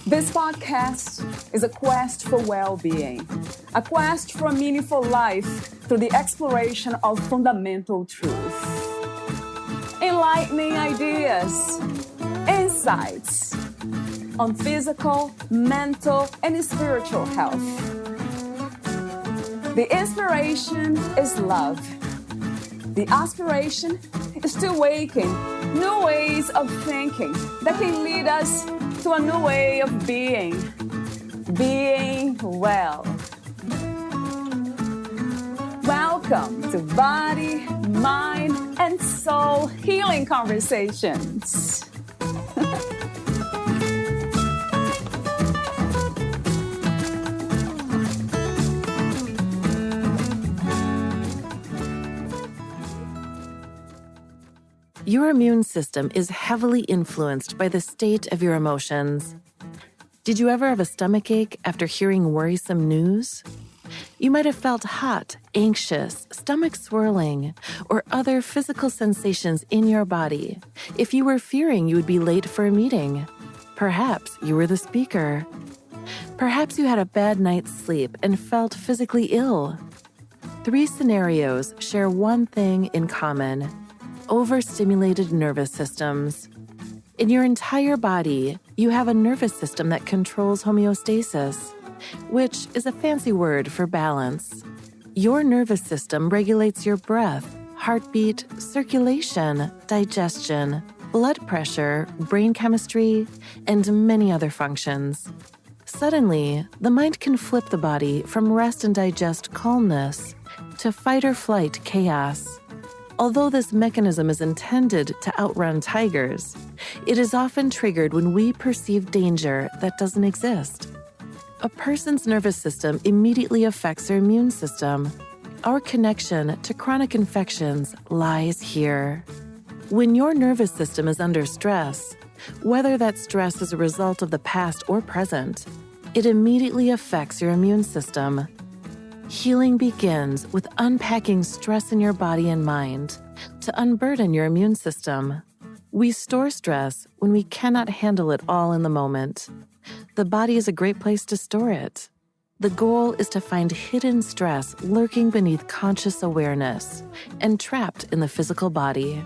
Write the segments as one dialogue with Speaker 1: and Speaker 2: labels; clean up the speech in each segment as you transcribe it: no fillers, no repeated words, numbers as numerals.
Speaker 1: This podcast is a quest for well-being, a quest for a meaningful life through the exploration of fundamental truth. Enlightening ideas, insights on physical, mental, and spiritual health. The inspiration is love. The aspiration is to awaken new ways of thinking that can lead us to a new way of being well. Welcome to Body, Mind, and Soul Healing Conversations.
Speaker 2: Your immune system is heavily influenced by the state of your emotions. Did you ever have a stomachache after hearing worrisome news? You might have felt hot, anxious, stomach swirling, or other physical sensations in your body if you were fearing you would be late for a meeting. Perhaps you were the speaker. Perhaps you had a bad night's sleep and felt physically ill. 3 scenarios share one thing in common: overstimulated nervous systems. In your entire body, you have a nervous system that controls homeostasis, which is a fancy word for balance. Your nervous system regulates your breath, heartbeat, circulation, digestion, blood pressure, brain chemistry, and many other functions. Suddenly, the mind can flip the body from rest and digest calmness to fight or flight chaos. Although this mechanism is intended to outrun tigers, it is often triggered when we perceive danger that doesn't exist. A person's nervous system immediately affects their immune system. Our connection to chronic infections lies here. When your nervous system is under stress, whether that stress is a result of the past or present, it immediately affects your immune system. Healing begins with unpacking stress in your body and mind to unburden your immune system. We store stress when we cannot handle it all in the moment. The body is a great place to store it. The goal is to find hidden stress lurking beneath conscious awareness and trapped in the physical body.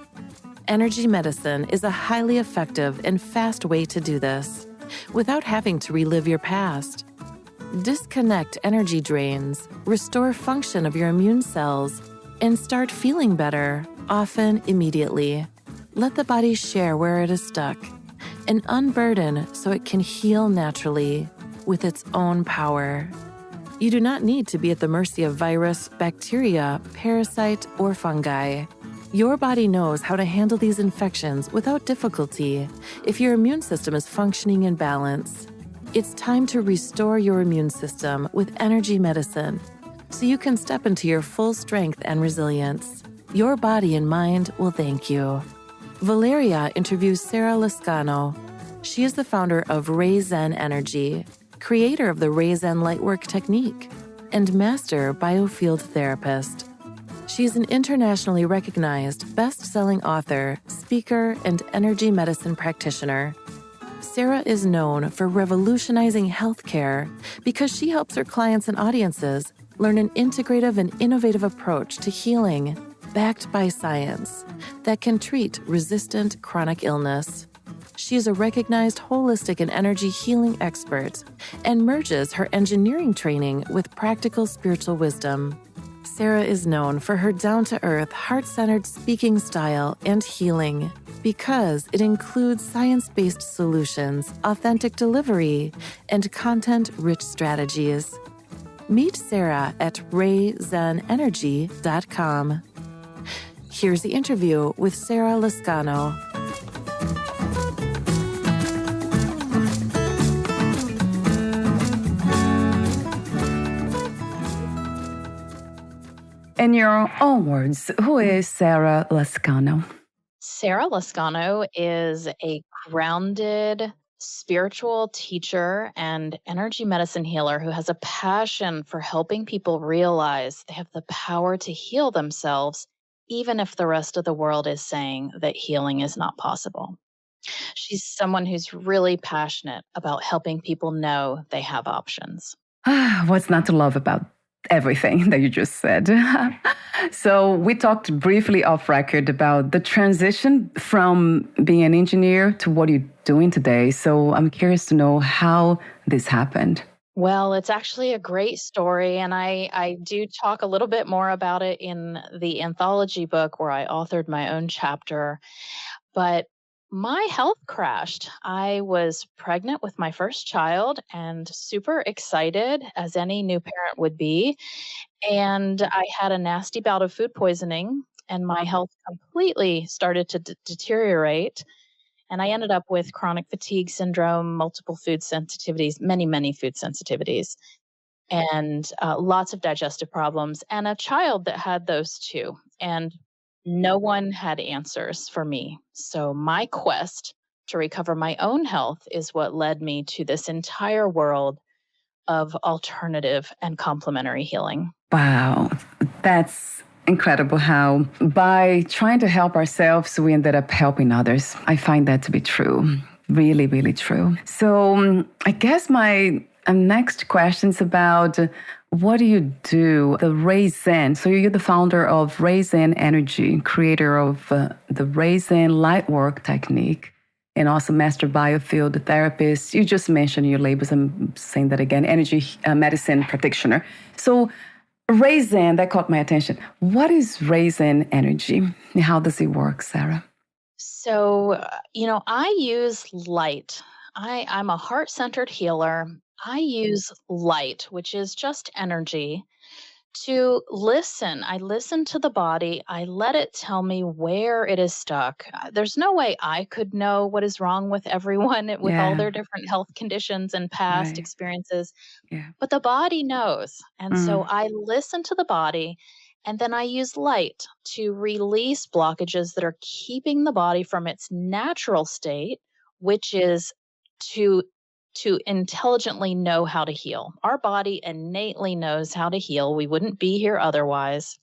Speaker 2: Energy medicine is a highly effective and fast way to do this without having to relive your past. Disconnect energy drains, restore function of your immune cells, and start feeling better, often immediately. Let the body share where it is stuck and unburden so it can heal naturally with its own power. You do not need to be at the mercy of virus, bacteria, parasite, or fungi. Your body knows how to handle these infections without difficulty if your immune system is functioning in balance. It's time to restore your immune system with energy medicine so you can step into your full strength and resilience. Your body and mind will thank you. Valeria interviews Sarah Lascano. She is the founder of Ray Zen Energy, creator of the Ray Zen Lightwork technique, and master biofield therapist. She is an internationally recognized best-selling author, speaker, and energy medicine practitioner. Sarah is known for revolutionizing healthcare because she helps her clients and audiences learn an integrative and innovative approach to healing, backed by science, that can treat resistant chronic illness. She is a recognized holistic and energy healing expert and merges her engineering training with practical spiritual wisdom. Sarah is known for her down-to-earth, heart-centered speaking style and healing because it includes science-based solutions, authentic delivery, and content-rich strategies. Meet Sarah at rayzenenergy.com. Here's the interview with Sarah Lascano.
Speaker 1: In your own words, who is Sarah Lascano?
Speaker 3: Sarah Lascano is a grounded spiritual teacher and energy medicine healer who has a passion for helping people realize they have the power to heal themselves, even if the rest of the world is saying that healing is not possible. She's someone who's really passionate about helping people know they have options.
Speaker 1: What's not to love about everything that you just said? So, we talked briefly off record about the transition from being an engineer to what you're doing today. So, I'm curious to know how this happened.
Speaker 3: Well, it's actually a great story, and I do talk a little bit more about it in the anthology book where I authored my own chapter. But my health crashed. I was pregnant with my first child and super excited, as any new parent would be. And I had a nasty bout of food poisoning, and my health completely started to deteriorate. And I ended up with chronic fatigue syndrome, multiple food sensitivities, many, many food sensitivities, and lots of digestive problems, and a child that had those too. And no one had answers for me. So my quest to recover my own health is what led me to this entire world of alternative and complementary healing.
Speaker 1: Wow, that's incredible how by trying to help ourselves, we ended up helping others. I find that to be true. Really, really true. So, I guess my next question is about what do you do? The Zen. So, you're the founder of Zen Energy, creator of the Zen Lightwork technique, and also master biofield therapist. You just mentioned your labels. I'm saying that again, energy medicine practitioner. So, Zen, that caught my attention. What is Zen energy? And how does it work, Sarah?
Speaker 3: So, I use light. I'm a heart centered healer. I use light, which is just energy, to listen. I listen to the body. I let it tell me where it is stuck. There's no way I could know what is wrong with everyone with all
Speaker 1: Yeah,
Speaker 3: their different health conditions and past
Speaker 1: right.
Speaker 3: experiences,
Speaker 1: Yeah.
Speaker 3: but the body knows. And so
Speaker 1: Mm.
Speaker 3: I listen to the body, and then I use light to release blockages that are keeping the body from its natural state, which is to intelligently know how to heal. Our body innately knows how to heal. We wouldn't be here otherwise.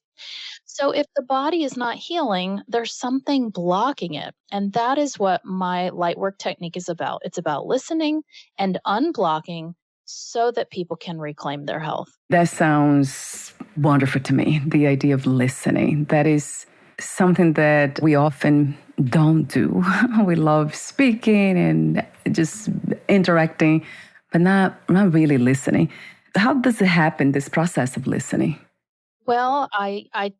Speaker 3: So if the body is not healing, there's something blocking it. And that is what my light work technique is about. It's about listening and unblocking so that people can reclaim their health.
Speaker 1: That sounds wonderful to me, the idea of listening. That is something that we often don't do. We love speaking and just interacting, but not really listening. How does it happen, this process of listening?
Speaker 3: Well, I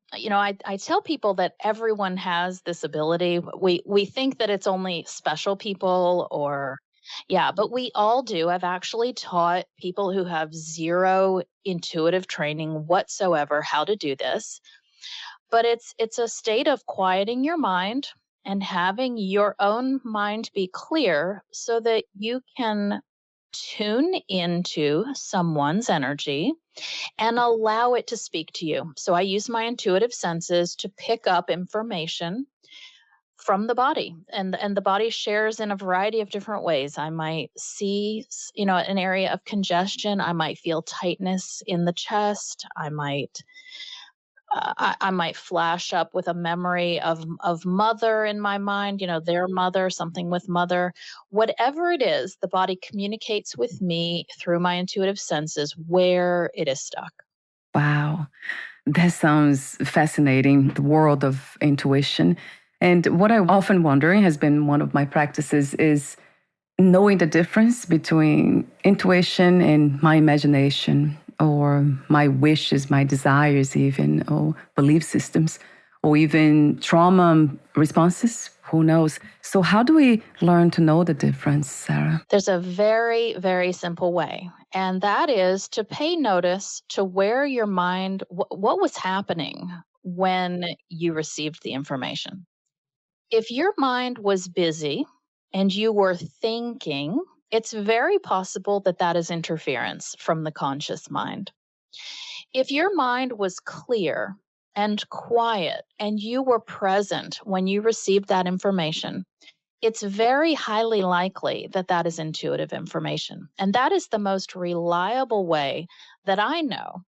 Speaker 3: tell people that everyone has this ability. We think that it's only special people or yeah, but we all do. I've actually taught people who have zero intuitive training whatsoever how to do this. But it's a state of quieting your mind and having your own mind be clear so that you can tune into someone's energy and allow it to speak to you. So I use my intuitive senses to pick up information from the body, and the body shares in a variety of different ways. I might see an area of congestion. I might feel tightness in the chest. I might flash up with a memory of mother in my mind, their mother, something with mother. Whatever it is, the body communicates with me through my intuitive senses where it is stuck.
Speaker 1: Wow, that sounds fascinating, the world of intuition. And what I often wonder has been one of my practices is knowing the difference between intuition and my imagination or my wishes, my desires, even, or belief systems, or even trauma responses. Who knows? So, how do we learn to know the difference, Sarah?
Speaker 3: There's a very, very simple way, and that is to pay notice to where your mind, what was happening when you received the information. If your mind was busy and you were thinking, it's very possible that that is interference from the conscious mind. If your mind was clear and quiet and you were present when you received that information, it's very highly likely that that is intuitive information. And that is the most reliable way that I know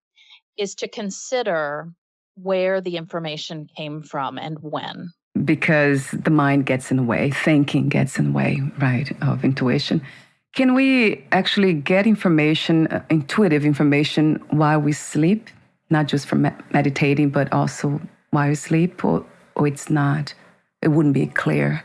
Speaker 3: is to consider where the information came from and when.
Speaker 1: because the mind gets in the way, thinking gets in the way, right, of intuition. Can we actually get information, intuitive information, while we sleep? Not just from meditating, but also while we sleep, or it's not? It wouldn't be clear.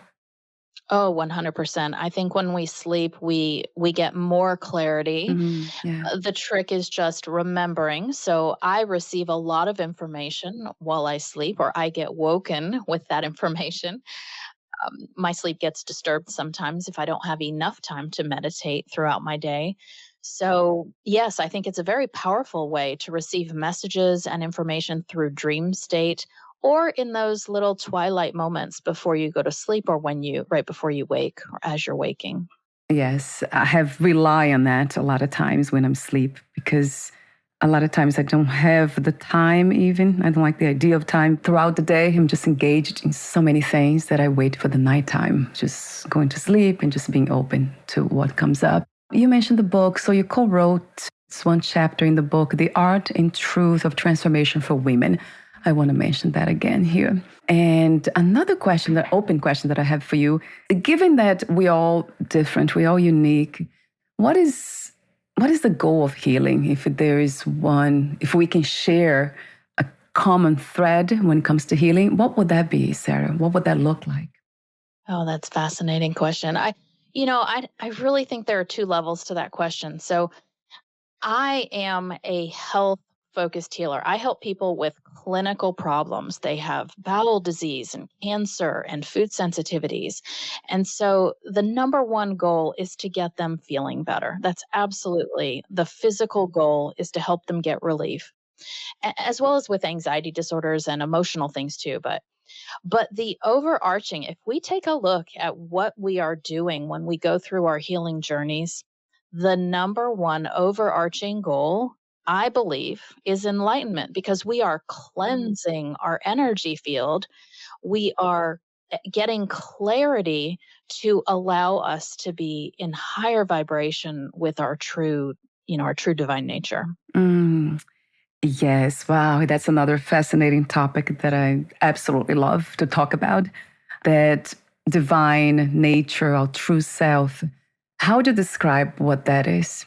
Speaker 3: Oh, 100%. I think when we sleep, we get more clarity.
Speaker 1: Yeah.
Speaker 3: The trick is just remembering. So I receive a lot of information while I sleep, or I get woken with that information. My sleep gets disturbed sometimes if I don't have enough time to meditate throughout my day. So, yes, I think it's a very powerful way to receive messages and information through dream state or in those little twilight moments before you go to sleep or right before you wake or as you're waking.
Speaker 1: Yes, I have rely on that a lot of times when I'm asleep, because a lot of times I don't have the time even. I don't like the idea of time throughout the day. I'm just engaged in so many things that I wait for the nighttime, just going to sleep and just being open to what comes up. You mentioned the book, so you co-wrote one chapter in the book, The Art and Truth of Transformation for Women. I want to mention that again here. And another question, the open question that I have for you, given that we're all different, we're all unique, what is the goal of healing? If there is one, if we can share a common thread when it comes to healing, what would that be, Sarah? What would that look like?
Speaker 3: Oh, that's a fascinating question. I really think there are two levels to that question. So I am a health focused healer. I help people with clinical problems. They have bowel disease and cancer and food sensitivities. And so the number one goal is to get them feeling better. That's absolutely the physical goal, is to help them get relief, as well as with anxiety disorders and emotional things too. But the overarching, if we take a look at what we are doing when we go through our healing journeys, the number one overarching goal, I believe, is enlightenment, because we are cleansing our energy field. We are getting clarity to allow us to be in higher vibration with our true divine nature.
Speaker 1: Mm, yes, wow, that's another fascinating topic that I absolutely love to talk about. That divine nature, our true self. How to describe what that is?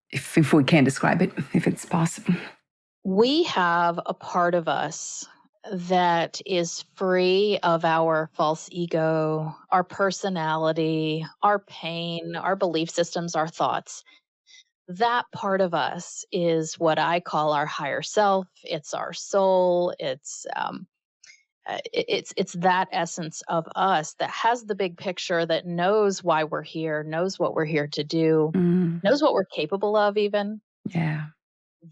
Speaker 1: If we can describe it, if it's possible.
Speaker 3: We have a part of us that is free of our false ego, our personality, our pain, our belief systems, our thoughts. That part of us is what I call our higher self. It's our soul. It's that essence of us that has the big picture, that knows why we're here, knows what we're here to do,
Speaker 1: Mm,
Speaker 3: knows what we're capable of even.
Speaker 1: yeah.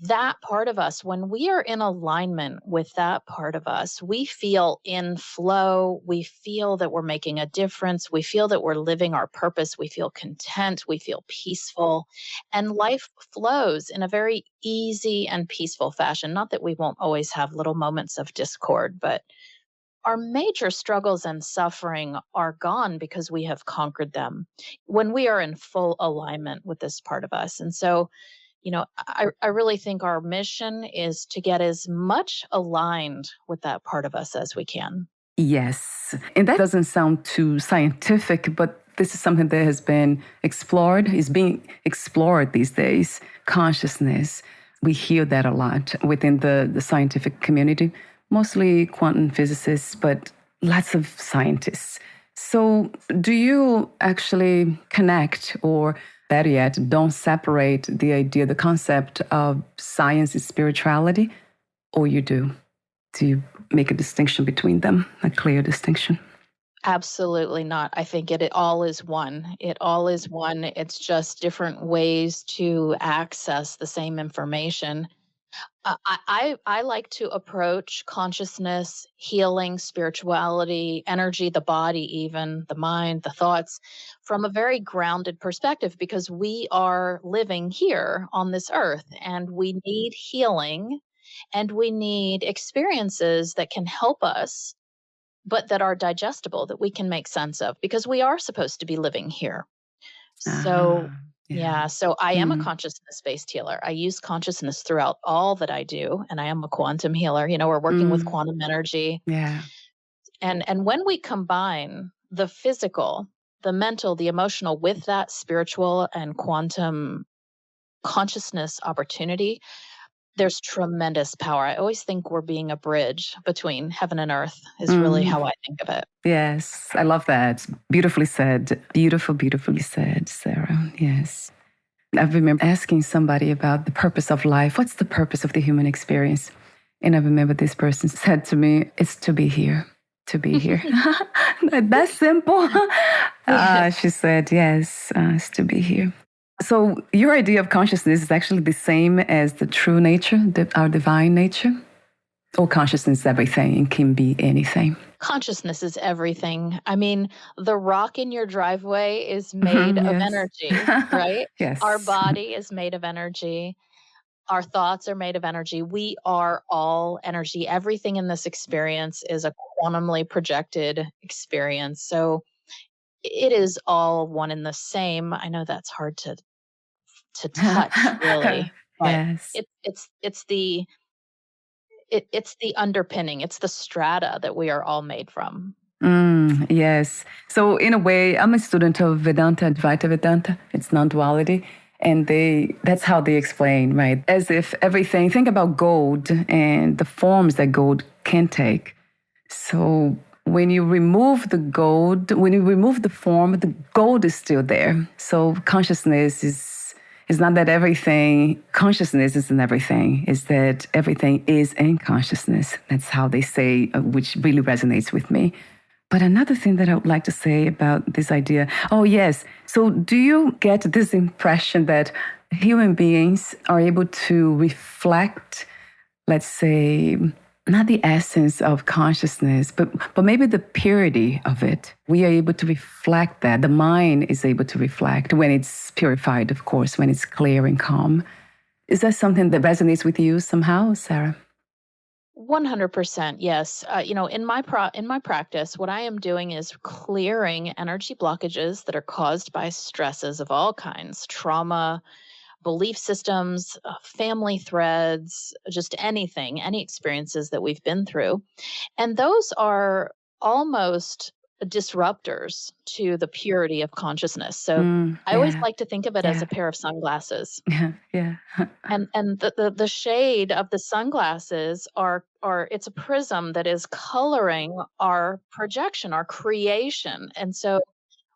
Speaker 3: That part of us, when we are in alignment with that part of us, we feel in flow. We feel that we're making a difference. We feel that we're living our purpose. We feel content. We feel peaceful. And life flows in a very easy and peaceful fashion. Not that we won't always have little moments of discord, but our major struggles and suffering are gone because we have conquered them when we are in full alignment with this part of us. And so, I really think our mission is to get as much aligned with that part of us as we can.
Speaker 1: Yes. And that doesn't sound too scientific, but this is something that has been explored, is being explored these days. Consciousness. We hear that a lot within the scientific community, mostly quantum physicists, but lots of scientists. So, do you actually connect, or better yet, don't separate the idea, the concept of science and spirituality, or you do? Do you make a distinction between them, a clear distinction?
Speaker 3: Absolutely not. I think it all is one. It all is one. It's just different ways to access the same information. I like to approach consciousness, healing, spirituality, energy, the body, even the mind, the thoughts, from a very grounded perspective, because we are living here on this earth and we need healing and we need experiences that can help us, but that are digestible, that we can make sense of, because we are supposed to be living here. So,
Speaker 1: Ah, yeah.
Speaker 3: yeah, so I am a
Speaker 1: Mm,
Speaker 3: consciousness-based healer. I use consciousness throughout all that I do, and I am a quantum healer. We're working with
Speaker 1: mm,
Speaker 3: quantum energy.
Speaker 1: yeah.
Speaker 3: And when we combine the physical, the mental, the emotional with that spiritual and quantum consciousness opportunity, there's tremendous power. I always think we're being a bridge between heaven and earth is really
Speaker 1: Mm,
Speaker 3: how I think of it.
Speaker 1: yes, I love that. Beautifully said. Beautifully said, Sarah. Yes. I remember asking somebody about the purpose of life. What's the purpose of the human experience? And I remember this person said to me, it's to be here, to be here. That's simple.
Speaker 3: Yes.
Speaker 1: She said, yes, it's to be here. So your idea of consciousness is actually the same as the true nature, our divine nature? Or consciousness is everything and can be anything?
Speaker 3: Consciousness is everything. I mean, the rock in your driveway is made of
Speaker 1: Yes.
Speaker 3: energy, right? Our
Speaker 1: Yes.
Speaker 3: body is made of energy. Our thoughts are made of energy. We are all energy. Everything in this experience is a quantumly projected experience. So it is all one and the same. I know that's hard to touch really, but
Speaker 1: Yes.
Speaker 3: it's the underpinning. It's the strata that we are all made from.
Speaker 1: Yes. So in a way, I'm a student of Vedanta, Advaita Vedanta. It's non-duality. And that's how they explain, right? As if everything, think about gold and the forms that gold can take. So when you remove the gold, when you remove the form, the gold is still there. So consciousness is not that everything, consciousness isn't everything, is that everything is in consciousness. That's how they say, which really resonates with me. But another thing that I would like to say about this idea, oh, yes. So do you get this impression that human beings are able to reflect, let's say, not the essence of consciousness, but maybe the purity of it? We are able to reflect that. The mind is able to reflect when it's purified, of course, when it's clear and calm. Is that something that resonates with you somehow, Sarah?
Speaker 3: 100%, yes. In my practice, what I am doing is clearing energy blockages that are caused by stresses of all kinds, trauma, belief systems, family threads, just anything, any experiences that we've been through. And those are almost disruptors to the purity of consciousness. So I always
Speaker 1: Yeah,
Speaker 3: like to think of it as
Speaker 1: yeah,
Speaker 3: a pair of sunglasses.
Speaker 1: yeah, yeah.
Speaker 3: And the shade of the sunglasses are it's a prism that is coloring our projection, our creation. And so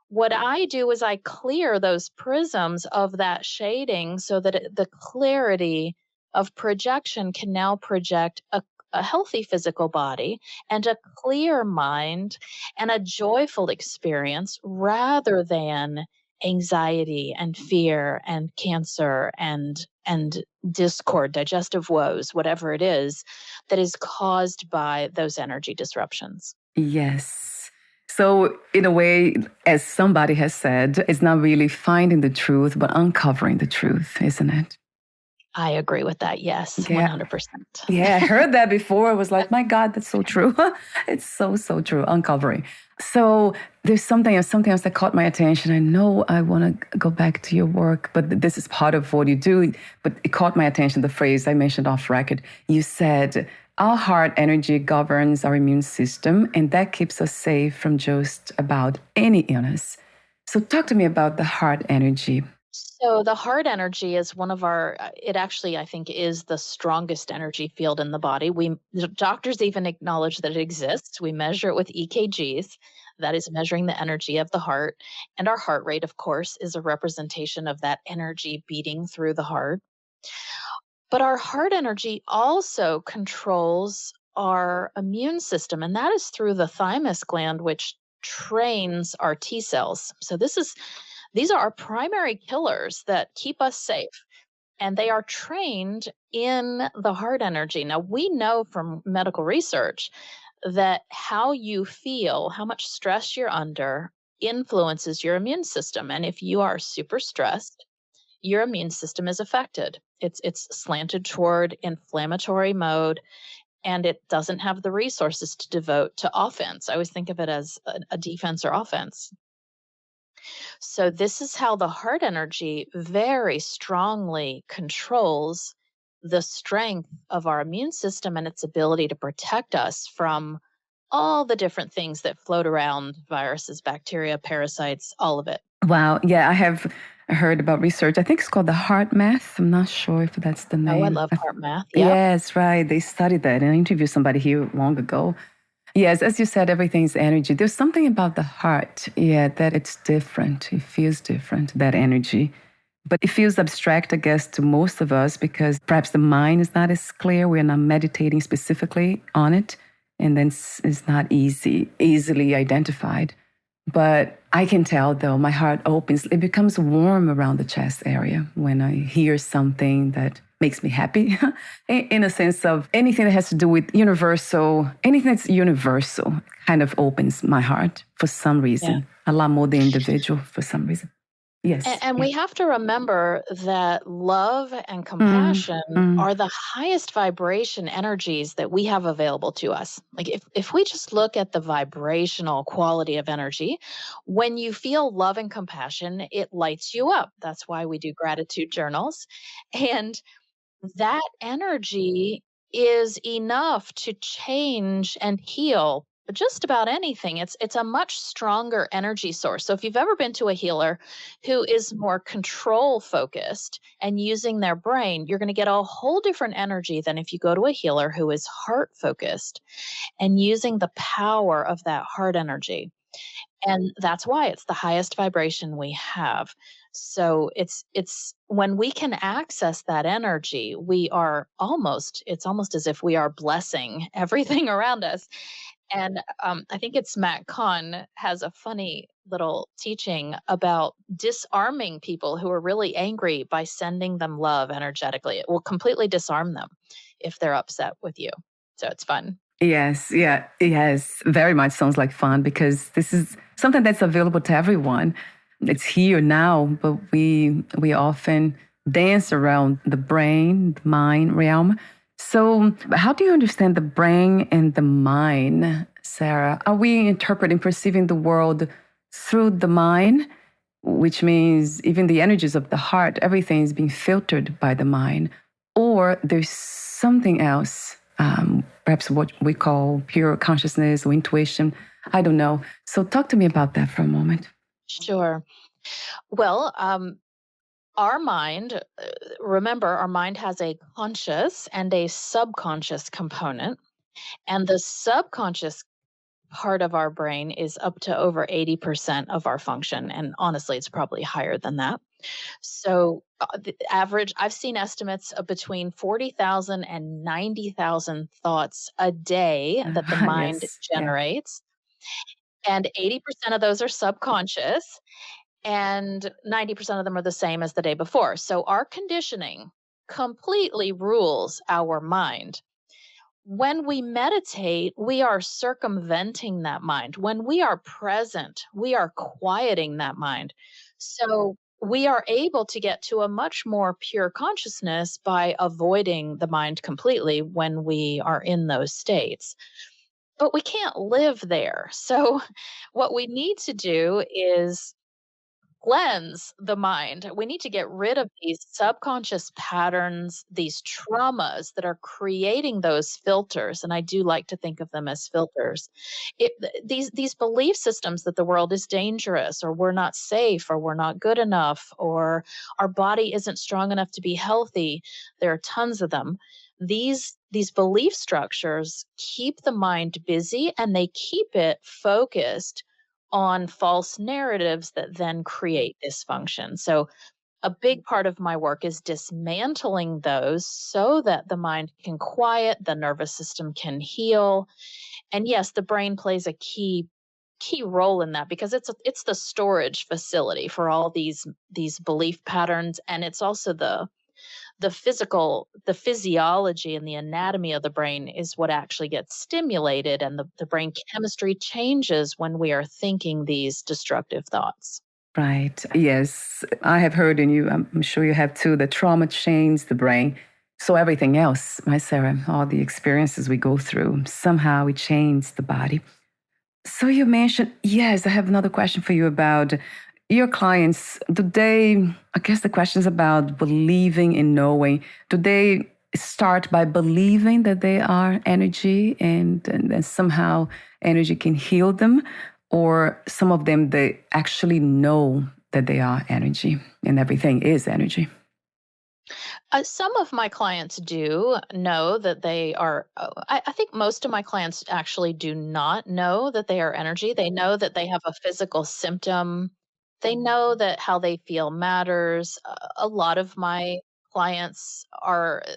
Speaker 3: what I do is I clear those prisms of that shading so that the clarity of projection can now project a healthy physical body and a clear mind and a joyful experience rather than anxiety and fear and cancer and discord, digestive woes, whatever it is that is caused by those energy disruptions.
Speaker 1: Yes. So, in a way, as somebody has said, it's not really finding the truth, but uncovering the truth, isn't it?
Speaker 3: I agree with that. Yes,
Speaker 1: Yeah.
Speaker 3: 100%.
Speaker 1: Yeah, I heard that before. I was like, my God, that's so true. It's so, so true. Uncovering. So there's something else that caught my attention. I know I want to go back to your work, but this is part of what you do. But it caught my attention, the phrase I mentioned off record. You said, our heart energy governs our immune system, and that keeps us safe from just about any illness. So talk to me about the heart energy.
Speaker 3: So the heart energy is one of it actually, I think, is the strongest energy field in the body. The doctors even acknowledge that it exists. We measure it with EKGs. That is measuring the energy of the heart. And our heart rate, of course, is a representation of that energy beating through the heart. But our heart energy also controls our immune system, and that is through the thymus gland, which trains our T cells. So these are our primary killers that keep us safe, and they are trained in the heart energy. Now, we know from medical research that how you feel, how much stress you're under, influences your immune system. And if you are super stressed, your immune system is affected. It's slanted toward inflammatory mode, and it doesn't have the resources to devote to offense. I always think of it as a defense or offense. So this is how the heart energy very strongly controls the strength of our immune system and its ability to protect us from all the different things that float around, viruses, bacteria, parasites, all of it.
Speaker 1: Wow. Yeah, I have heard about research. I think it's called the heart math. I'm not sure if that's the
Speaker 3: Oh, I
Speaker 1: name.
Speaker 3: love heart math. Yeah.
Speaker 1: Yes, right. They studied that. And I interviewed somebody here long ago. Yes, as you said, everything's energy. There's something about the heart, that it's different. It feels different, that energy. But it feels abstract, I guess, to most of us because perhaps the mind is not as clear. We're not meditating specifically on it. And then it's not easily identified. But I can tell, though, my heart opens. It becomes warm around the chest area when I hear something that makes me happy, in a sense of anything that has to do with anything that's universal kind of opens my heart for some reason, a lot more than individual for some reason. Yes.
Speaker 3: And we have to remember that love and
Speaker 1: Mm,
Speaker 3: compassion
Speaker 1: mm.
Speaker 3: are the highest vibration energies that we have available to us. Like if we just look at the vibrational quality of energy, when you feel love and compassion, it lights you up. That's why we do gratitude journals. And that energy is enough to change and heal just about anything. It's a much stronger energy source. So if you've ever been to a healer who is more control focused and using their brain, you're going to get a whole different energy than if you go to a healer who is heart focused and using the power of that heart energy. And that's why it's the highest vibration we have. So it's when we can access that energy, it's almost as if we are blessing everything around us. And I think it's Matt Kahn has a funny little teaching about disarming people who are really angry by sending them love energetically. It will completely disarm them if they're upset with you. So it's fun.
Speaker 1: Yes, yeah, yes, very much sounds like fun because this is something that's available to everyone. It's here now, but we often dance around the brain, the mind realm. So, how do you understand the brain and the mind, Sarah? Are we interpreting, perceiving the world through the mind, which means even the energies of the heart, everything is being filtered by the mind, or there's something else? Perhaps what we call pure consciousness or intuition. I don't know. So talk to me about that for a moment.
Speaker 3: Sure. Well, our mind, remember, our mind has a conscious and a subconscious component. And the subconscious part of our brain is up to over 80% of our function. And honestly, it's probably higher than that. So, the average, I've seen estimates of between 40,000 and 90,000 thoughts a day that the mind
Speaker 1: Yes. Yeah.
Speaker 3: generates. And 80% of those are subconscious, and 90% of them are the same as the day before. So, our conditioning completely rules our mind. When we meditate, we are circumventing that mind. When we are present, we are quieting that mind. So we are able to get to a much more pure consciousness by avoiding the mind completely when we are in those states. But we can't live there. So what we need to do is cleanse the mind. We need to get rid of these subconscious patterns, these traumas that are creating those filters. And I do like to think of them as filters. These belief systems that the world is dangerous, or we're not safe, or we're not good enough, or our body isn't strong enough to be healthy. There are tons of them. These belief structures keep the mind busy and they keep it focused on false narratives that then create dysfunction. So, a big part of my work is dismantling those so that the mind can quiet, the nervous system can heal. And yes, the brain plays a key role in that because it's the storage facility for all these belief patterns, and it's also the physiology and the anatomy of the brain is what actually gets stimulated, and the brain chemistry changes when we are thinking these destructive thoughts.
Speaker 1: Right. Yes. I have heard, and I'm sure you have too, that trauma changes the brain. So everything else, right, Sarah, all the experiences we go through, somehow it changes the body. So you mentioned, yes, I have another question for you about your clients. I guess the question is about believing in knowing. Do they start by believing that they are energy, and then somehow energy can heal them, or some of them, they actually know that they are energy and everything is energy.
Speaker 3: Some of my clients do know that they are. I think most of my clients actually do not know that they are energy. They know that they have a physical symptom. They know that how they feel matters. A lot of my clients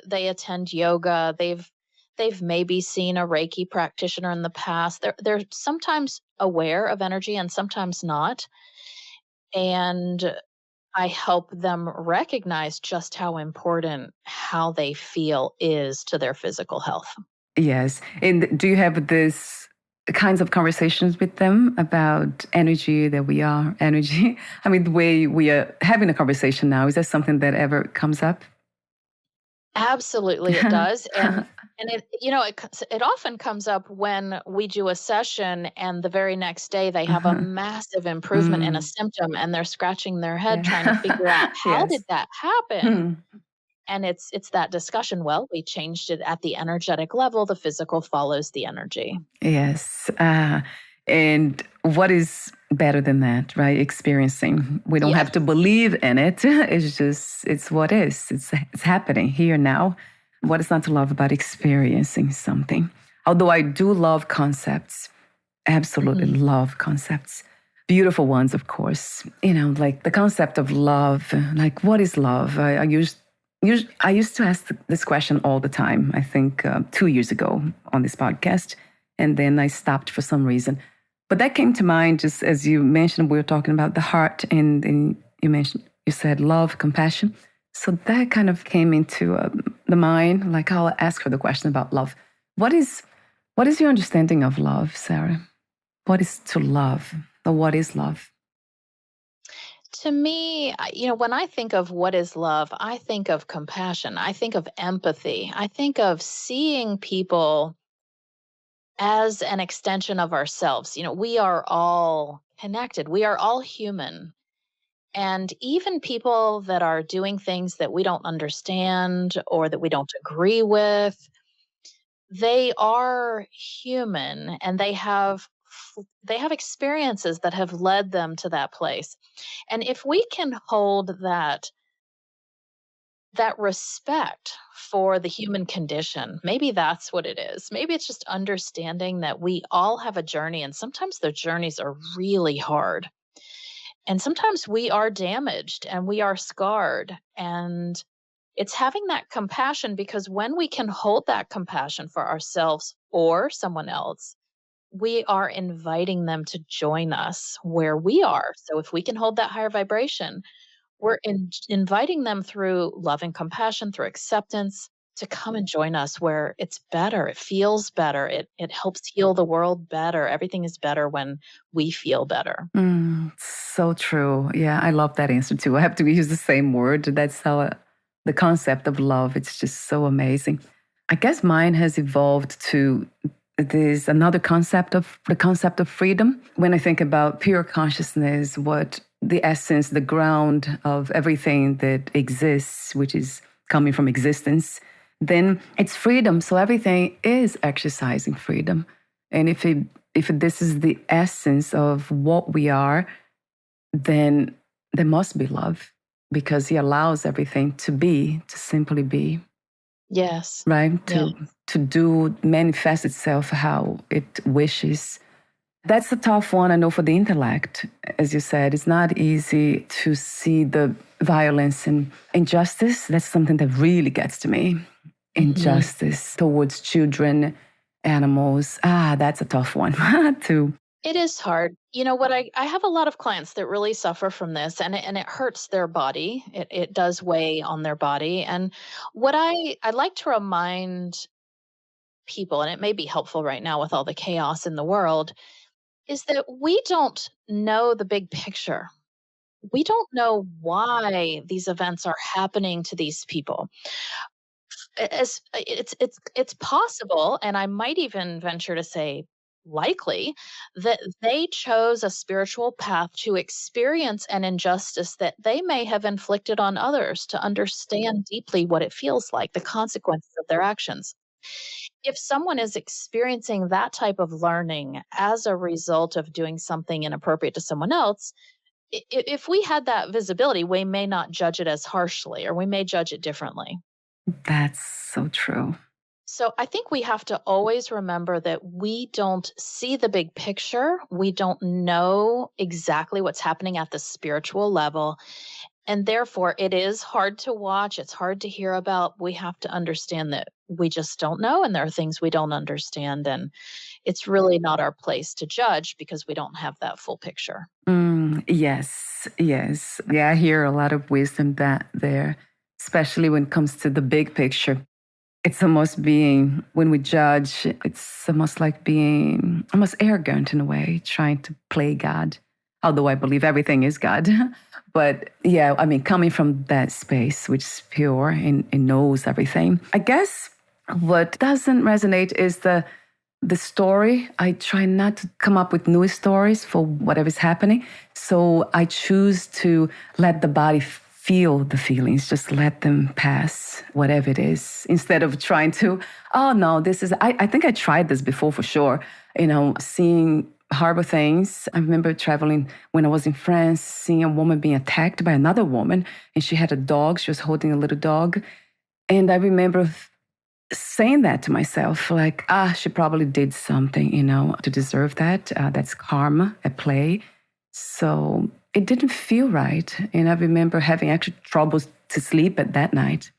Speaker 3: they attend yoga. They've maybe seen a Reiki practitioner in the past. They're sometimes aware of energy and sometimes not. And I help them recognize just how important how they feel is to their physical health.
Speaker 1: Yes. And do you have this kinds of conversations with them about energy, that we are energy? I mean, the way we are having a conversation now, is that something that ever comes up?
Speaker 3: Absolutely, it does, and it often comes up when we do a session, and the very next day they have a
Speaker 1: Uh-huh.
Speaker 3: massive improvement in a
Speaker 1: Mm,
Speaker 3: symptom, and they're scratching their head trying to figure out
Speaker 1: yeah.
Speaker 3: how did
Speaker 1: Yes.
Speaker 3: that happen.
Speaker 1: Hmm.
Speaker 3: And it's that discussion. Well, we changed it at the energetic level. The physical follows the energy.
Speaker 1: Yes. And what is better than that, right? Experiencing. We don't
Speaker 3: Yes.
Speaker 1: have to believe in it. It's just, it's what is. It's happening here now. What is not to love about experiencing something? Although I do love concepts, absolutely
Speaker 3: Mhm.
Speaker 1: love concepts. Beautiful ones, of course. Like the concept of love. Like, what is love? I used to ask this question all the time, I think 2 years ago on this podcast. And then I stopped for some reason. But that came to mind just as you mentioned, we were talking about the heart, and you said love, compassion. So that kind of came into the mind. Like, I'll ask her the question about love. What is, what is your understanding of love, Sarah? What is to love? Or what is love?
Speaker 3: To me, when I think of what is love, I think of compassion. I think of empathy. I think of seeing people as an extension of ourselves. We are all connected, we are all human. And even people that are doing things that we don't understand or that we don't agree with, they are human and they have experiences that have led them to that place. And if we can hold that respect for the human condition, maybe that's what it is. Maybe it's just understanding that we all have a journey, and sometimes the journeys are really hard. And sometimes we are damaged and we are scarred. And it's having that compassion, because when we can hold that compassion for ourselves or someone else, we are inviting them to join us where we are. So if we can hold that higher vibration, we're inviting them through love and compassion, through acceptance, to come and join us where it's better. It feels better. It helps heal the world better. Everything is better when we feel better.
Speaker 1: So true. Yeah, I love that answer too. I have to use the same word. That's how the concept of love, it's just so amazing. I guess mine has evolved to there's another concept of the concept of freedom. When I think about pure consciousness, what the essence, the ground of everything that exists, which is coming from existence, then it's freedom. So everything is exercising freedom. And if this is the essence of what we are, then there must be love, because he allows everything to be, to simply be,
Speaker 3: Yes.
Speaker 1: right?
Speaker 3: Yeah.
Speaker 1: To do manifest itself how it wishes. That's a tough one, I know, for the intellect. As you said, it's not easy to see the violence and injustice. That's something that really gets to me.
Speaker 3: Mhm.
Speaker 1: Injustice towards children, animals. That's a tough one too.
Speaker 3: It is hard. You know what? I have a lot of clients that really suffer from this, and it hurts their body. It does weigh on their body. And what I like to remind people, and it may be helpful right now with all the chaos in the world, is that we don't know the big picture. We don't know why these events are happening to these people. It's possible, and I might even venture to say likely that they chose a spiritual path to experience an injustice that they may have inflicted on others, to understand deeply what it feels like, the consequences of their actions. If someone is experiencing that type of learning as a result of doing something inappropriate to someone else, if we had that visibility, we may not judge it as harshly, or we may judge it differently.
Speaker 1: That's so true.
Speaker 3: So I think we have to always remember that we don't see the big picture. We don't know exactly what's happening at the spiritual level. And therefore, it is hard to watch. It's hard to hear about. We have to understand that we just don't know. And there are things we don't understand. And it's really not our place to judge because we don't have that full picture.
Speaker 1: Yes, yes. Yeah, I hear a lot of wisdom that there, especially when it comes to the big picture. It's almost being, when we judge, it's almost like being almost arrogant in a way, trying to play God. Although I believe everything is God. But yeah, I mean, coming from that space, which is pure and knows everything. I guess what doesn't resonate is the story. I try not to come up with new stories for whatever's happening. So I choose to let the body feel the feelings, just let them pass, whatever it is, instead of trying to, oh no, this is, I think I tried this before for sure, seeing horrible things. I remember traveling when I was in France, seeing a woman being attacked by another woman, and she had a dog, she was holding a little dog. And I remember saying that to myself, like, she probably did something, to deserve that. That's karma at play. So it didn't feel right. And I remember having actually troubles to sleep at that night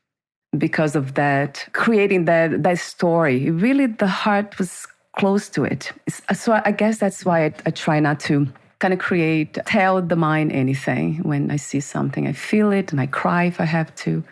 Speaker 1: because of that, creating that story. Really, the heart was close to it. So I guess that's why I try not to kind of tell the mind anything. When I see something, I feel it and I cry if I have to.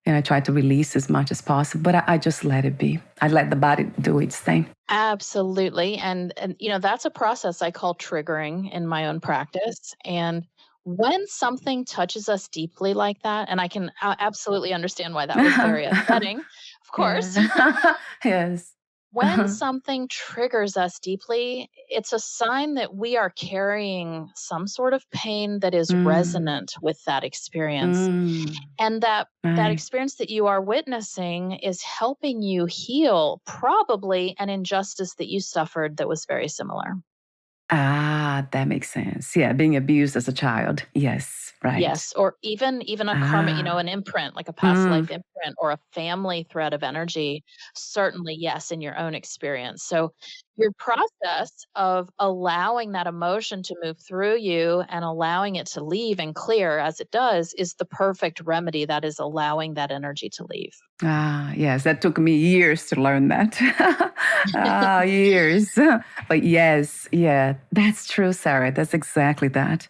Speaker 1: And I try to release as much as possible, but I just let it be. I let the body do its thing.
Speaker 3: Absolutely. And that's a process I call triggering in my own practice. And when something touches us deeply like that, and I can absolutely understand why that was very upsetting, of course.
Speaker 1: Yeah. Yes.
Speaker 3: When something triggers us deeply, it's a sign that we are carrying some sort of pain that is resonant with that experience. And that
Speaker 1: Right.
Speaker 3: experience that you are witnessing is helping you heal probably an injustice that you suffered that was very similar.
Speaker 1: That makes sense. Yeah, being abused as a child. Yes, right.
Speaker 3: Yes, or even a karma,
Speaker 1: Ah.
Speaker 3: an imprint, like a past
Speaker 1: Mm.
Speaker 3: life imprint or a family thread of energy. Certainly, yes, in your own experience. So your process of allowing that emotion to move through you and allowing it to leave and clear as it does is the perfect remedy, that is allowing that energy to leave.
Speaker 1: Yes, that took me years to learn that. Years. But yes, yeah, that's true, Sarah. That's exactly that.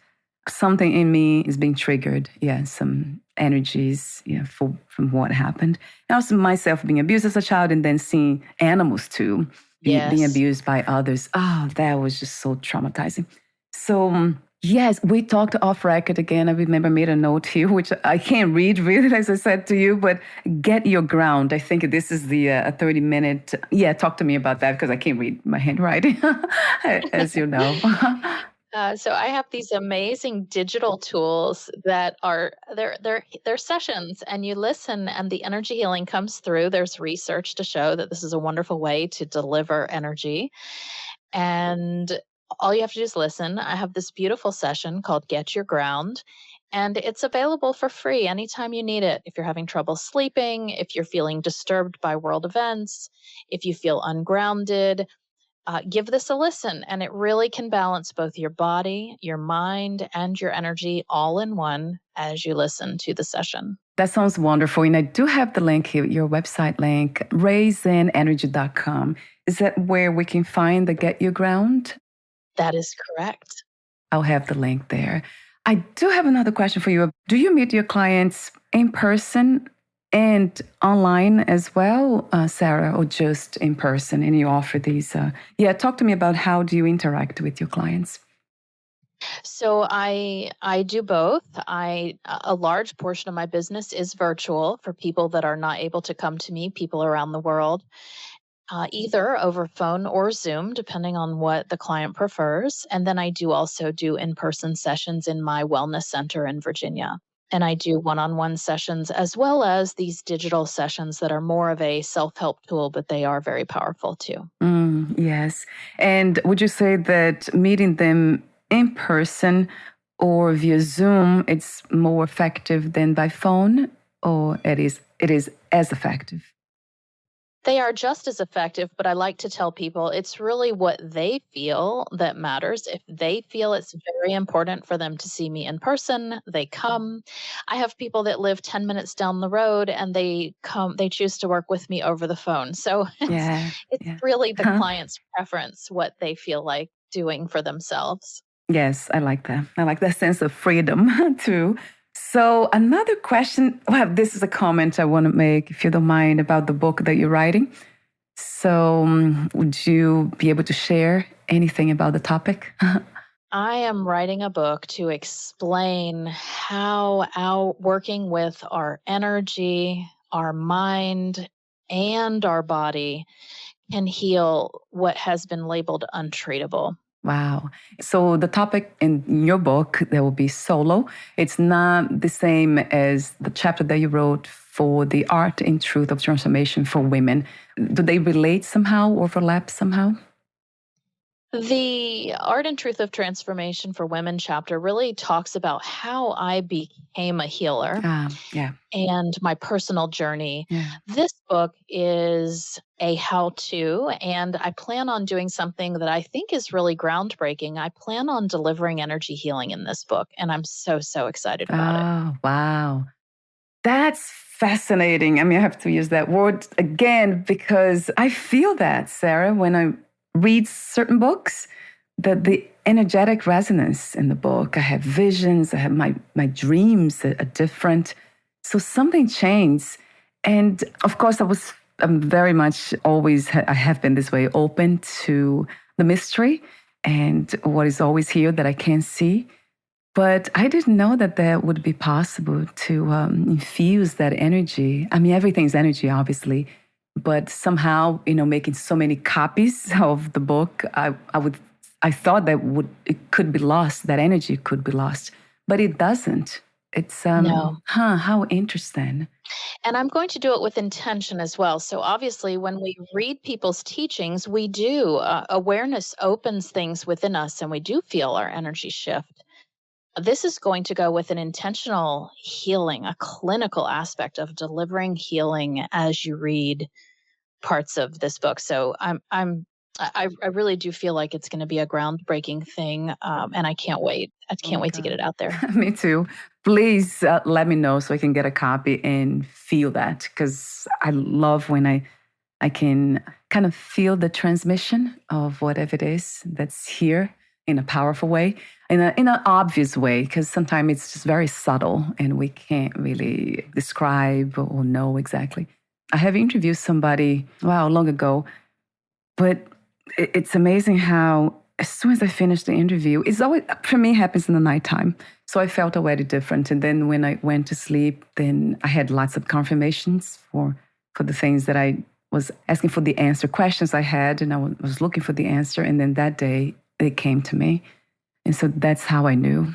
Speaker 1: Something in me is being triggered. Yeah, some energies, from what happened. And also myself being abused as a child and then seeing animals too being
Speaker 3: Yes.
Speaker 1: abused by others. That was just so traumatizing. So, yes, we talked off record again. I remember I made a note here, which I can't read really, as I said to you, but get your ground. I think this is the 30-minute. Yeah, talk to me about that because I can't read my handwriting, as you know.
Speaker 3: So I have these amazing digital tools that are they're sessions, and you listen, and the energy healing comes through. There's research to show that this is a wonderful way to deliver energy, and all you have to do is listen. I have this beautiful session called Get Your Ground, and it's available for free anytime you need it. If you're having trouble sleeping, if you're feeling disturbed by world events, if you feel ungrounded, give this a listen, and it really can balance both your body, your mind, and your energy all in one as you listen to the session.
Speaker 1: That sounds wonderful. And I do have the link here, your website link, raisenenergy.com. Is that where we can find the Get Your Ground?
Speaker 3: That is correct.
Speaker 1: I'll have the link there. I do have another question for you. Do you meet your clients in person and online as well, Sarah, or just in person? And you offer these? Talk to me about how do you interact with your clients?
Speaker 3: So I do both. A large portion of my business is virtual for people that are not able to come to me, people around the world. either over phone or Zoom, depending on what the client prefers. And then I do also do in person sessions in my wellness center in Virginia. And I do one on one sessions as well as these digital sessions that are more of a self help tool, but they are very powerful too.
Speaker 1: Yes. And would you say that meeting them in person or via Zoom, it's more effective than by phone, or it is as effective?
Speaker 3: They are just as effective, but I like to tell people it's really what they feel that matters. If they feel it's very important for them to see me in person, they come. I have people that live 10 minutes down the road and they choose to work with me over the phone. So
Speaker 1: Yeah.
Speaker 3: it's
Speaker 1: Yeah.
Speaker 3: really the
Speaker 1: Huh?
Speaker 3: client's preference, what they feel like doing for themselves.
Speaker 1: Yes, I like that. I like that sense of freedom too. So another question, well, this is a comment I want to make, if you don't mind, about the book that you're writing. So would you be able to share anything about the topic?
Speaker 3: I am writing a book to explain how working with our energy, our mind, and our body can heal what has been labeled untreatable.
Speaker 1: Wow. So the topic in your book, there will be solo. It's not the same as the chapter that you wrote for the art and truth of transformation for women. Do they relate somehow, overlap somehow?
Speaker 3: The Art and Truth of Transformation for Women chapter really talks about how I became a healer
Speaker 1: Yeah,
Speaker 3: and my personal journey.
Speaker 1: yeah.
Speaker 3: This book is a how to, and I plan on doing something that I think is really groundbreaking. I plan on delivering energy healing in this book, and I'm so, so excited about it.
Speaker 1: Oh, wow. That's fascinating. I mean, I have to use that word again because I feel that, Sarah, when I read certain books, that the energetic resonance in the book, I have visions, I have my dreams are different. So something changed. And of course, I'm very much always, I have been this way, open to the mystery and what is always here that I can't see. But I didn't know that that would be possible to infuse that energy. I mean, everything's energy, obviously, but somehow, making so many copies of the book, I thought that it could be lost. That energy could be lost, but it doesn't. It's
Speaker 3: No.
Speaker 1: how interesting.
Speaker 3: And I'm going to do it with intention as well. So, obviously, when we read people's teachings, we do, awareness opens things within us and we do feel our energy shift. This is going to go with an intentional healing, a clinical aspect of delivering healing as you read parts of this book. So I really do feel like it's going to be a groundbreaking thing, and I can't wait. I
Speaker 1: Oh
Speaker 3: can't
Speaker 1: my
Speaker 3: wait to get
Speaker 1: God.
Speaker 3: it out there.
Speaker 1: Me too. Please let me know so I can get a copy and feel that because I love when I can kind of feel the transmission of whatever it is that's here in a powerful way, in an obvious way, because sometimes it's just very subtle and we can't really describe or know exactly. I have interviewed somebody, wow, long ago, but it's amazing how as soon as I finished the interview, it's always, for me, it happens in the nighttime. So I felt already different. And then when I went to sleep, then I had lots of confirmations for the things that I was asking for the answer, questions I had, and I was looking for the answer. And then that day, it came to me. And so that's how I knew.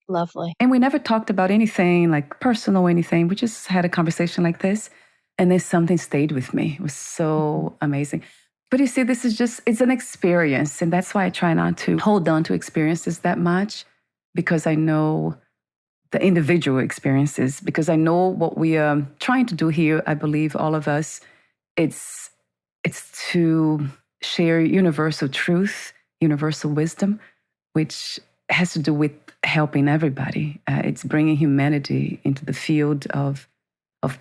Speaker 3: Lovely.
Speaker 1: And we never talked about anything like personal or anything. We just had a conversation like this. And then something stayed with me. It was so amazing. But you see, it's an experience. And that's why I try not to hold on to experiences that much because I know the individual experiences, because I know what we are trying to do here. I believe all of us, it's to share universal truth, universal wisdom, which has to do with helping everybody. It's bringing humanity into the field of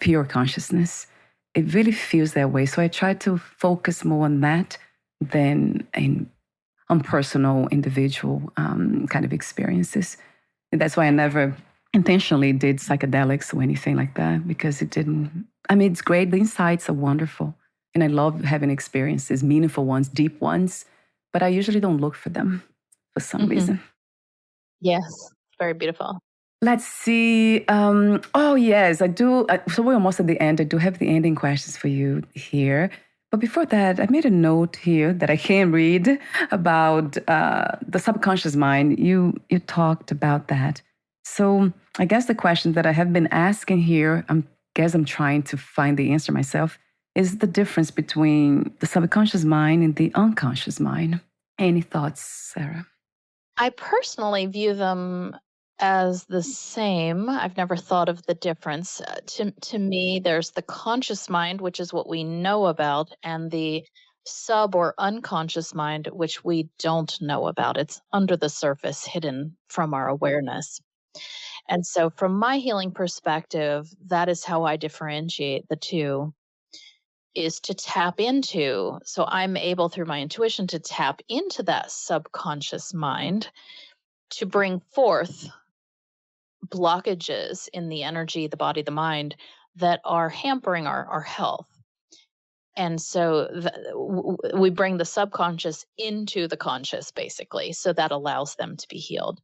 Speaker 1: pure consciousness. It really feels that way. So I try to focus more on that than on personal, individual kind of experiences. And that's why I never intentionally did psychedelics or anything like that because it didn't. I mean, it's great. The insights are wonderful. And I love having experiences, meaningful ones, deep ones. But I usually don't look for them for some
Speaker 3: Hmm.
Speaker 1: reason.
Speaker 3: Yes, very beautiful.
Speaker 1: Let's see. Oh, yes, I do. So we're almost at the end. I do have the ending questions for you here. But before that, I made a note here that I can read about the subconscious mind. You talked about that. So I guess the question that I have been asking here, I'm trying to find the answer myself, is the difference between the subconscious mind and the unconscious mind. Any thoughts, Sarah?
Speaker 3: I personally view them as the same. I've never thought of the difference. To me, there's the conscious mind, which is what we know about, and the sub or unconscious mind, which we don't know about. It's under the surface, hidden from our awareness. And so, from my healing perspective, that is how I differentiate the two, is to tap into. So, I'm able through my intuition to tap into that subconscious mind to bring forth blockages in the energy, the body, the mind that are hampering our health. And so we bring the subconscious into the conscious, basically. So that allows them to be healed.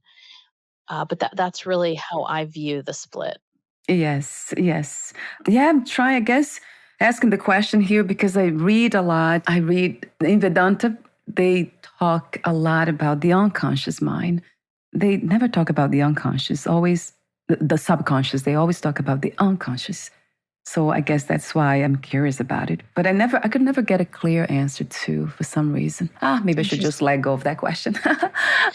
Speaker 3: But that's really how I view the split.
Speaker 1: Yes, yes. Yeah, I'm trying, I guess, asking the question here because I read a lot. I read in Vedanta, they talk a lot about the unconscious mind. They never talk about the unconscious, always the subconscious. They always talk about the unconscious. So I guess that's why I'm curious about it. But I could never get a clear answer to for some reason. Maybe I should just let go of that question.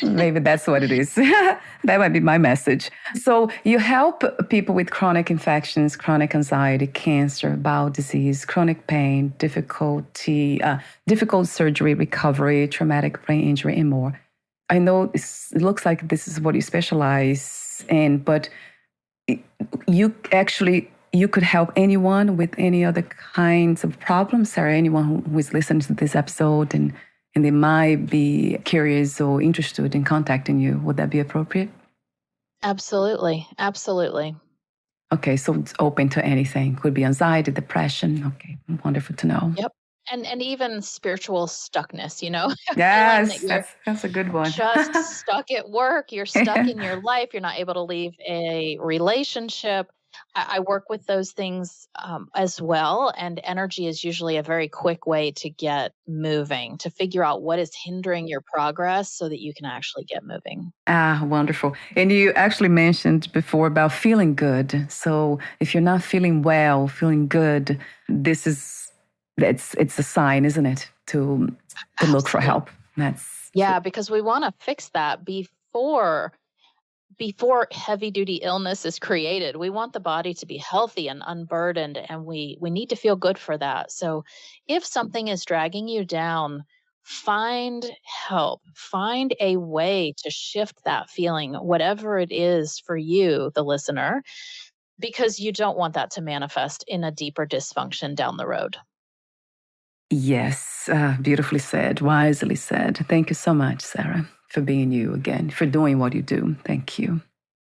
Speaker 1: Maybe that's what it is. That might be my message. So you help people with chronic infections, chronic anxiety, cancer, bowel disease, chronic pain, difficult surgery, recovery, traumatic brain injury, and more. I know it looks like this is what you specialize in, but you could help anyone with any other kinds of problems, or anyone who is listening to this episode and they might be curious or interested in contacting you. Would that be appropriate?
Speaker 3: Absolutely. Absolutely.
Speaker 1: Okay, so it's open to anything. Could be anxiety, depression. Okay, wonderful to know.
Speaker 3: Yep. And even spiritual stuckness, feeling that
Speaker 1: Yes,
Speaker 3: you're
Speaker 1: that's a good one.
Speaker 3: just stuck at work, you're stuck in your life, you're not able to leave a relationship. I work with those things as well. And energy is usually a very quick way to get moving, to figure out what is hindering your progress so that you can actually get moving.
Speaker 1: Wonderful. And you actually mentioned before about feeling good. So if you're not feeling well, feeling good, it's a sign, isn't it, to look for help.
Speaker 3: Yeah, because we want to fix that before heavy duty illness is created. We want the body to be healthy and unburdened, and we need to feel good for that. So if something is dragging you down, find help. Find a way to shift that feeling, whatever it is for you, the listener, because you don't want that to manifest in a deeper dysfunction down the road.
Speaker 1: Yes, beautifully said, wisely said. Thank you so much, Sarah, for being you again, for doing what you do. Thank you.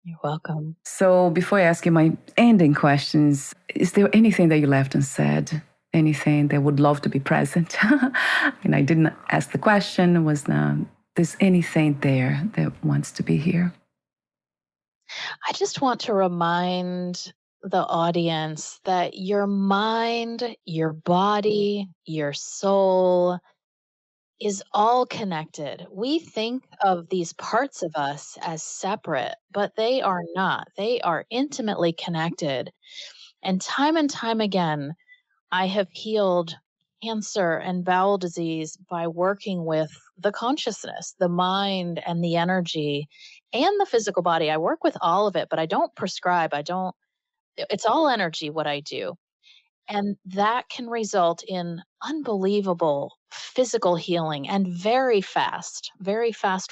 Speaker 3: You're welcome.
Speaker 1: So before I ask you my ending questions, is there anything that you left unsaid? Anything that would love to be present? And I didn't ask the question, there's anything there that wants to be here?
Speaker 3: I just want to remind the audience that your mind, your body, your soul is all connected. We think of these parts of us as separate, but they are not. They are intimately connected. And time again, I have healed cancer and bowel disease by working with the consciousness, the mind, and the energy, and the physical body. I work with all of it, but I don't prescribe. It's all energy what I do. And that can result in unbelievable physical healing and very fast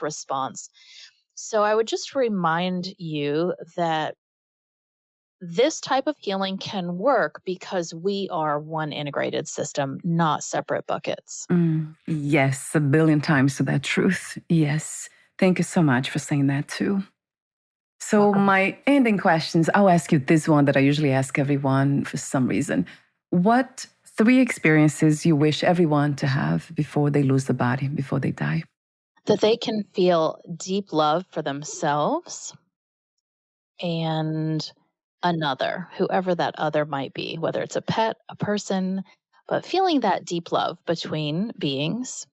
Speaker 3: response. So I would just remind you that this type of healing can work because we are one integrated system, not separate buckets.
Speaker 1: Yes, a billion times to that truth. Yes. Thank you so much for saying that too. So
Speaker 3: Welcome.
Speaker 1: my ending questions, I'll ask you this one that I usually ask everyone for some reason. What 3 experiences you wish everyone to have before they lose the body, before they die?
Speaker 3: That they can feel deep love for themselves and another, whoever that other might be, whether it's a pet, a person, but feeling that deep love between beings,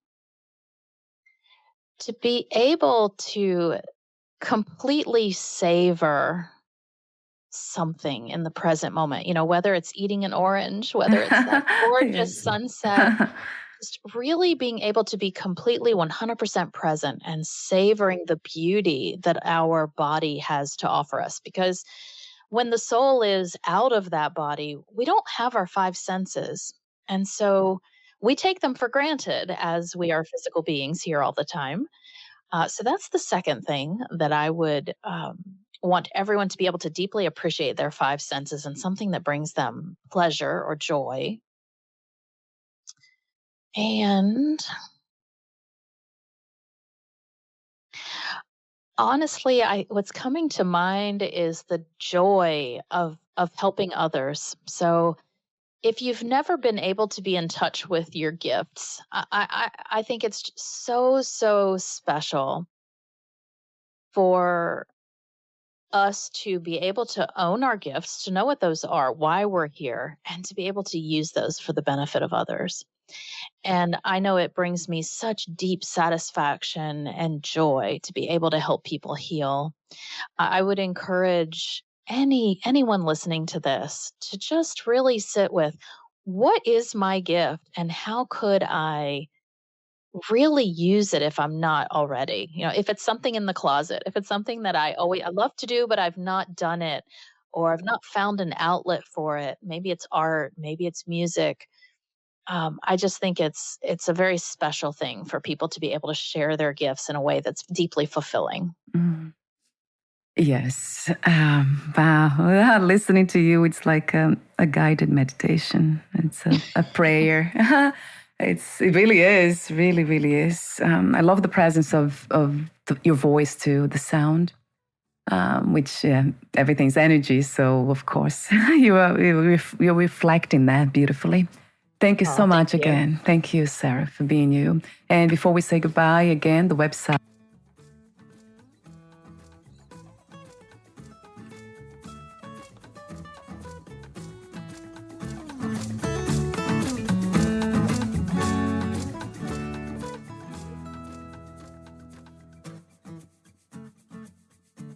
Speaker 3: to be able to completely savor something in the present moment, whether it's eating an orange, whether it's that gorgeous
Speaker 1: Yes.
Speaker 3: sunset, just really being able to be completely 100% present and savoring the beauty that our body has to offer us. Because when the soul is out of that body, we don't have our five senses. And so we take them for granted as we are physical beings here all the time. So that's the second thing that I would want everyone to be able to deeply appreciate their five senses and something that brings them pleasure or joy. And honestly, what's coming to mind is the joy of helping others. So if you've never been able to be in touch with your gifts, I think it's just so special for us to be able to own our gifts, to know what those are, why we're here, and to be able to use those for the benefit of others. And I know it brings me such deep satisfaction and joy to be able to help people heal. I would encourage anyone listening to this to just really sit with, what is my gift and how could I really use it if I'm not already? If it's something in the closet, if it's something that I love to do, but I've not done it, or I've not found an outlet for it. Maybe it's art, maybe it's music. I just think it's a very special thing for people to be able to share their gifts in a way that's deeply fulfilling.
Speaker 1: Mm. Yes. Wow. Listening to you, it's like a guided meditation. It's a prayer. It really is, really, really is. I love the presence of your voice too, the sound, which everything's energy. So of course you're reflecting that beautifully. Thank you so
Speaker 3: Thank
Speaker 1: much
Speaker 3: you.
Speaker 1: again. Thank you, Sarah, for being you. And before we say goodbye, again, the website.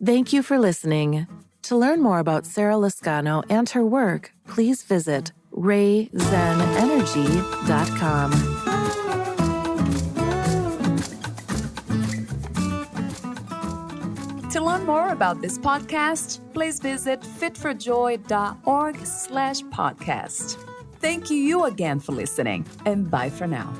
Speaker 2: Thank you for listening. To learn more about Sarah Lascano and her work, please visit rayzenenergy.com.
Speaker 4: To learn more about this podcast, please visit fitforjoy.org/podcast. Thank you again for listening, and bye for now.